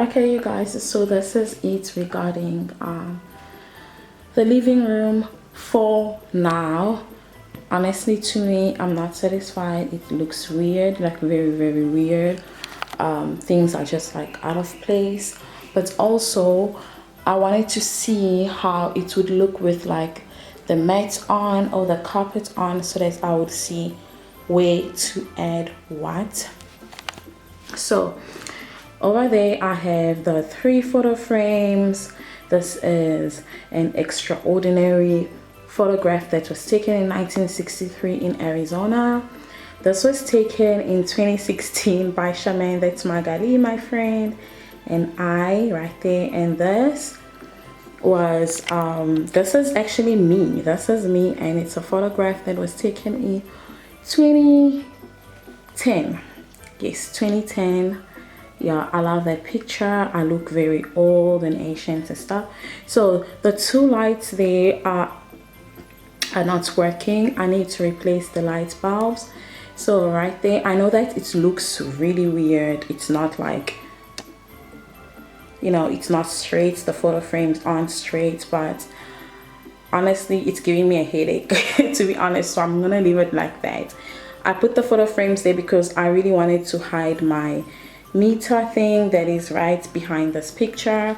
Okay, you guys, so this is it regarding the living room for now. Honestly, to me, I'm not satisfied. It looks weird, like very weird. Things are just like out of place, but also I wanted to see how it would look with like the mat on or the carpet on, so that I would see where to add what. So over there I have the 3 photo frames. This is an extraordinary photograph that was taken in 1963 in Arizona. This was taken in 2016 by Shaman, that's Magali, my friend, and I right there. And this was this is actually me. This is me, and it's a photograph that was taken in 2010. Yes, 2010. Yeah, I love that picture. I look very old and ancient and stuff. So the 2 lights there are not working. I need to replace the light bulbs. So right there, I know that it looks really weird. It's not like, you know, it's not straight. The photo frames aren't straight, but honestly, it's giving me a headache to be honest. So I'm gonna leave it like that. I put the photo frames there because I really wanted to hide my meter thing that is right behind this picture.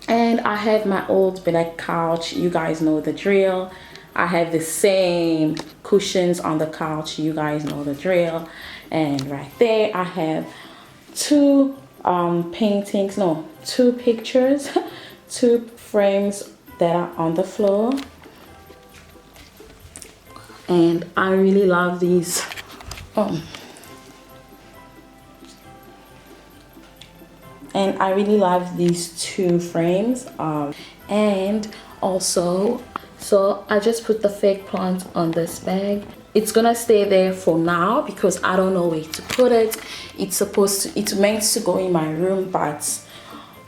And I have my old black couch. You guys know the drill. I have the same cushions on the couch. You guys know the drill. And right there I have 2 paintings, no, 2 pictures, 2 frames that are on the floor. And I really love these. And I really love these 2 frames. And also, so I just put the fake plant on this bag. It's gonna stay there for now because I don't know where to put it. It's meant to go in my room, but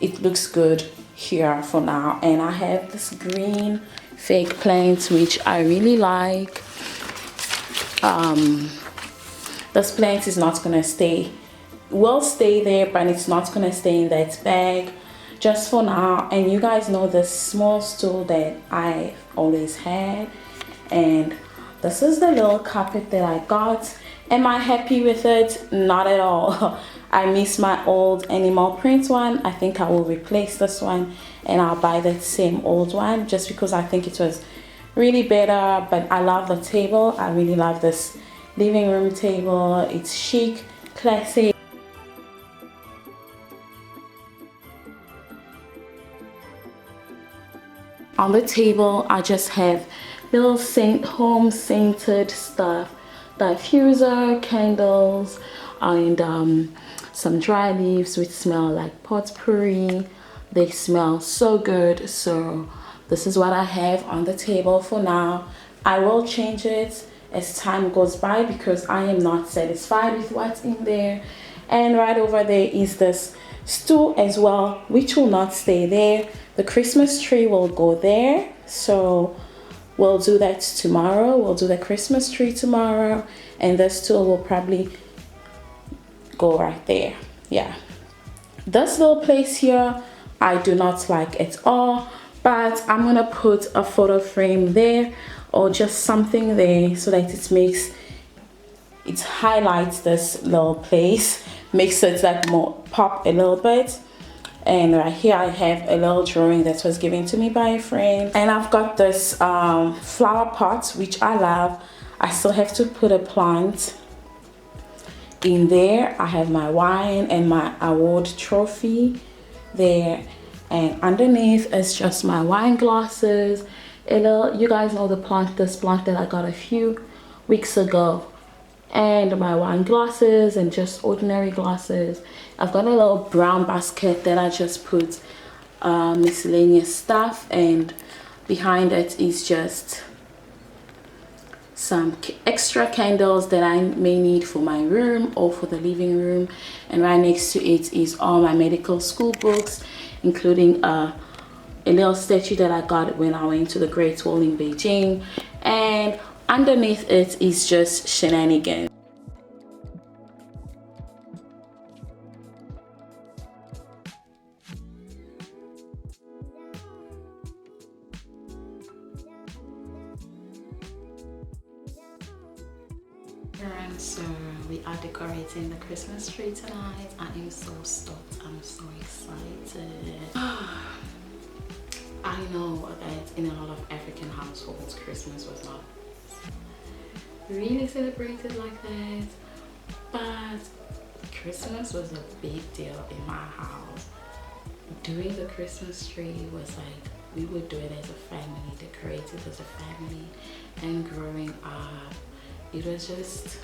it looks good here for now. And I have this green fake plant which I really like. This plant is not gonna stay, will stay there, but it's not gonna stay in that bag just for now. And you guys know the small stool that I always had, and this is the little carpet that I got. Am I happy with it? Not at all. I miss my old animal print one. I think I will replace this one and I'll buy that same old one just because I think it was really better. But I love the table. I really love this living room table. It's chic, classic. On the table I just have little home scented stuff, diffuser, candles, and some dry leaves which smell like potpourri. They smell so good. So this is what I have on the table for now. I will change it as time goes by because I am not satisfied with what's in there. And right over there is this stool as well, which will not stay there. The Christmas tree will go there, so we'll do that tomorrow. We'll do the Christmas tree tomorrow, and this stool will probably go right there. Yeah, this little place here I do not like at all, but I'm gonna put a photo frame there or just something there so that it highlights this little place, makes it like more pop a little bit. And right here I have a little drawing that was given to me by a friend, and I've got this flower pot which I love. I still have to put a plant in there. I have my wine and my award trophy there, and underneath is just my wine glasses. You guys know this plant that I got a few weeks ago, and my wine glasses and just ordinary glasses. I've got a little brown basket that I just put miscellaneous stuff, and behind it is just some extra candles that I may need for my room or for the living room, and right next to it is all my medical school books, including a little statue that I got when I went to the Great Wall in Beijing, and underneath it is just shenanigans. And so we are decorating the Christmas tree tonight. I am so stoked. I'm so excited. I know that in a lot of African households, Christmas was not really celebrated like that, but Christmas was a big deal in my house. Doing the Christmas tree was like, we would do it as a family, decorate it as a family, and growing up, it was just,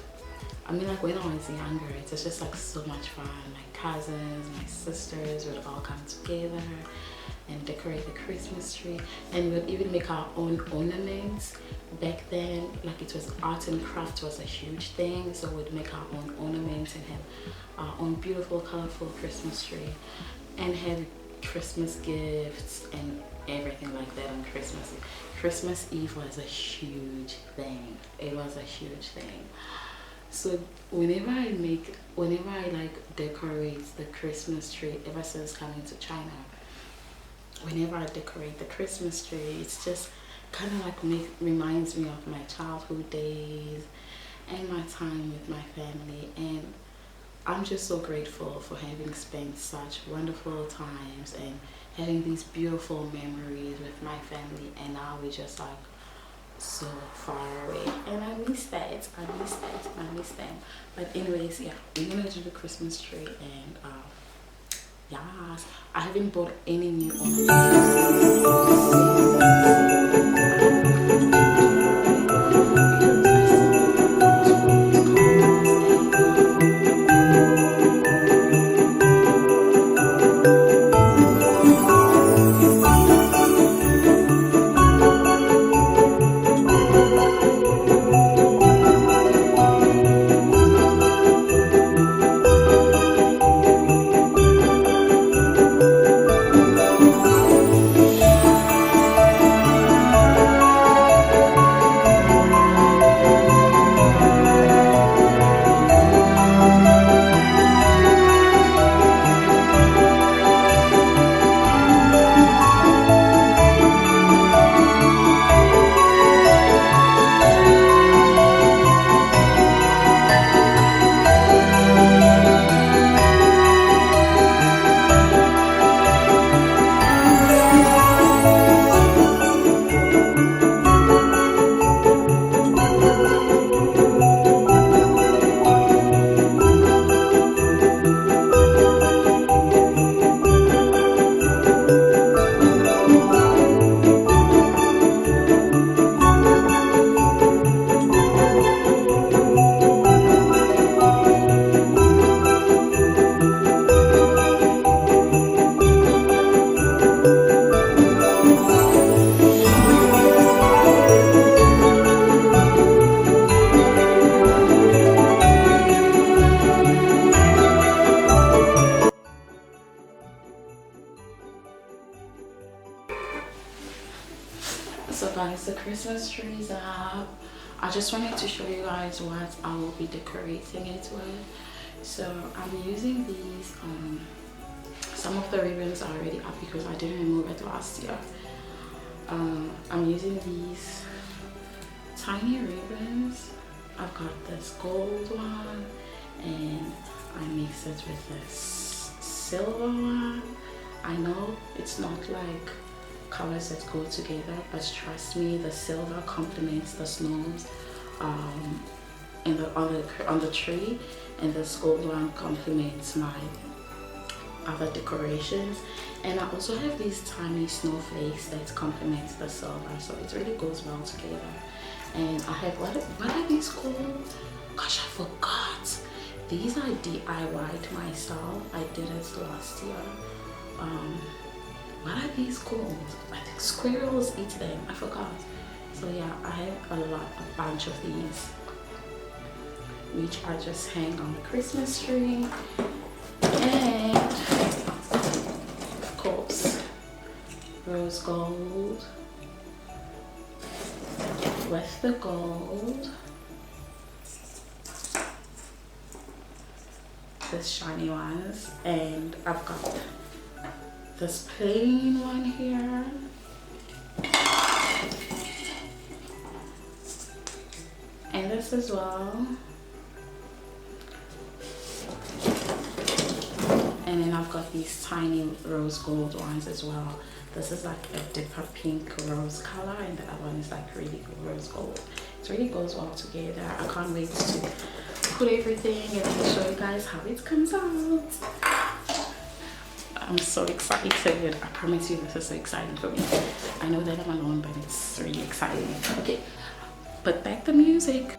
I mean, like when I was younger, it was just like so much fun. My cousins, my sisters would all come together and decorate the Christmas tree, and we would even make our own ornaments. Back then, like it was art and craft was a huge thing, so we'd make our own ornaments and have our own beautiful colorful Christmas tree and have Christmas gifts and everything like that on Christmas. Christmas Eve was a huge thing. It was a huge thing. So whenever I like decorate the Christmas tree, ever since coming to China, whenever I decorate the Christmas tree, it's just kind of like reminds me of my childhood days and my time with my family, and I'm just so grateful for having spent such wonderful times and having these beautiful memories with my family, and now we're just like so far away, and I miss that. I miss them. But anyways, yeah, we're gonna do the Christmas tree, and yes, I haven't bought any new ornaments. So guys, the Christmas tree is up. I just wanted to show you guys what I will be decorating it with. So I'm using these, some of the ribbons are already up because I didn't remove it last year. I'm using these tiny ribbons. I've got this gold one, and I mix it with this silver one. I know it's not like colors that go together, but trust me, the silver complements the snows on the tree, and this gold one complements my other decorations. And I also have these tiny snowflakes that complements the silver, so it really goes well together. And I have what are these called? Gosh, I forgot. These I DIY'd myself. I did it last year. What are these called? I think squirrels eat them. I forgot. So yeah, I have a bunch of these, which I just hang on the Christmas tree. And of course, rose gold with the gold, this shiny ones, and I've got this plain one here, and this as well, and then I've got these tiny rose gold ones as well. This is like a deeper pink rose color, and the other one is like really rose gold. It really goes well together. I can't wait to put everything and then show you guys how it comes out. I'm so excited. I promise you, this is so exciting for me. I know that I'm alone, but it's really exciting. Okay, put back the music.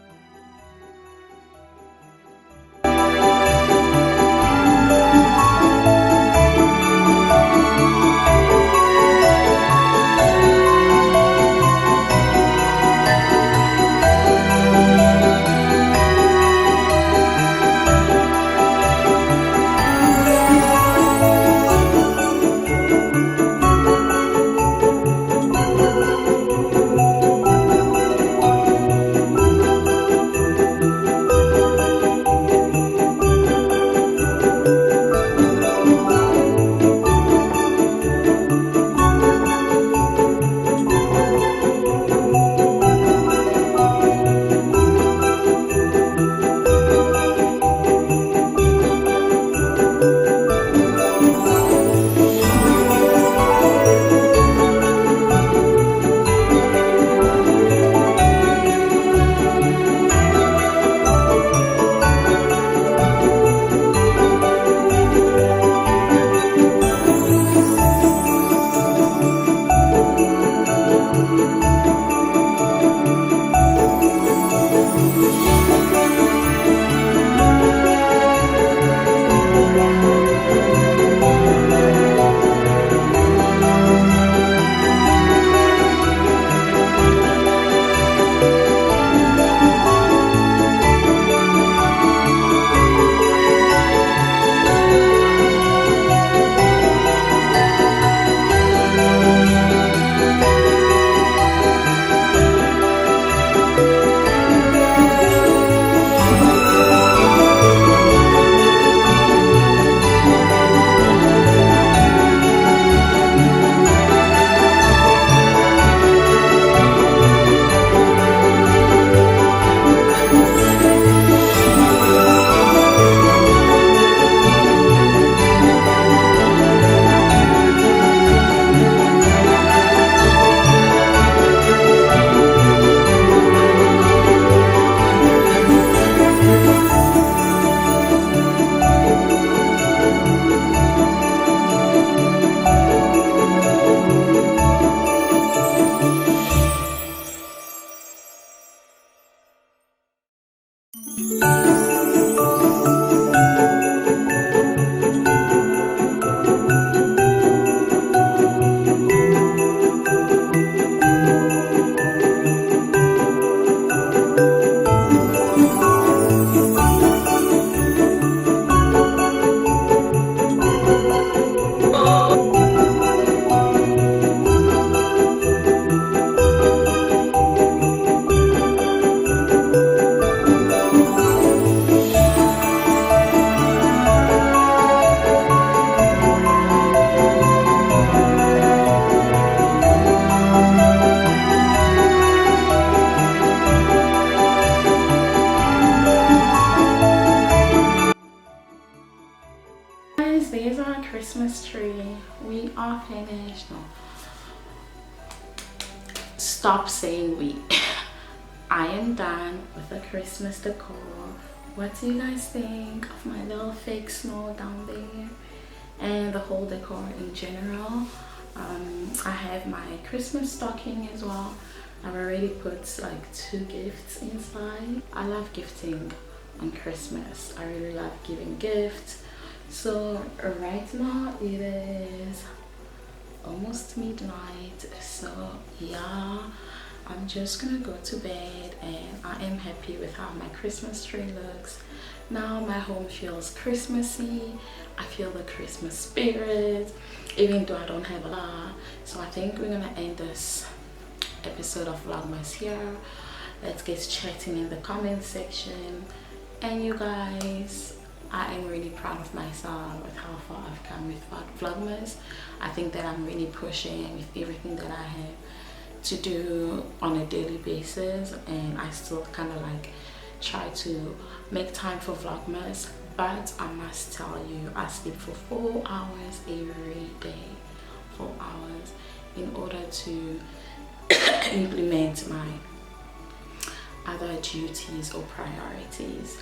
There's our Christmas tree. We are finished. No, stop saying we. I am done with the Christmas decor. What do you guys think of my little fake snow down there and the whole decor in general? I have my Christmas stocking as well. I've already put like 2 gifts inside. I love gifting on Christmas. I really love giving gifts. So right now it is almost midnight, so yeah, I'm just gonna go to bed, and I am happy with how my Christmas tree looks. Now my home feels Christmassy. I feel the Christmas spirit, even though I don't have a lot. So I think we're gonna end this episode of Vlogmas here. Let's get chatting in the comment section. And you guys, I am really proud of myself with how far I've come with Vlogmas. I think that I'm really pushing with everything that I have to do on a daily basis, and I still kind of like try to make time for Vlogmas. But I must tell you, I sleep for 4 hours every day, 4 hours, in order to implement my other duties or priorities.